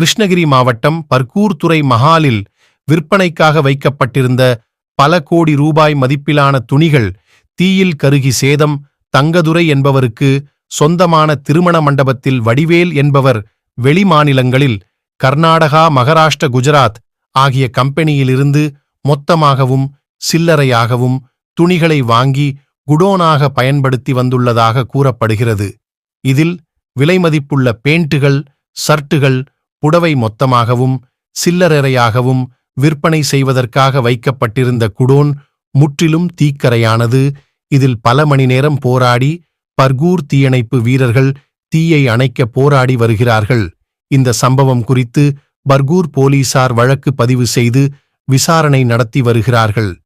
கிருஷ்ணகிரி மாவட்டம் பர்கூர் துறை மஹாலில் விற்பனைக்காக வைக்கப்பட்டிருந்த பல கோடி ரூபாய் மதிப்பிலான துணிகள் தீயில் கருகி சேதம். தங்கதுரை என்பவருக்கு சொந்தமான திருமண மண்டபத்தில் வடிவேல் என்பவர் வெளிமாநிலங்களில் கர்நாடகா, மகாராஷ்டிர, குஜராத் ஆகிய கம்பெனியிலிருந்து மொத்தமாகவும் சில்லறையாகவும் துணிகளை வாங்கி குடோனாக பயன்படுத்தி வந்துள்ளதாக கூறப்படுகிறது. இதில் விலைமதிப்புள்ள பேண்ட்டுகள், ஷர்ட்டுகள், புடவை மொத்தமாகவும் சில்லறையாகவும் விற்பனை செய்வதற்காக வைக்கப்பட்டிருந்த குடோன் முற்றிலும் தீக்கரையானது. இதில் பல மணி நேரம் போராடி பர்கூர் தீயணைப்பு வீரர்கள் தீயை அணைக்க போராடி வருகிறார்கள். இந்த சம்பவம் குறித்து பர்கூர் போலீசார் வழக்கு பதிவு செய்து விசாரணை நடத்தி வருகிறார்கள்.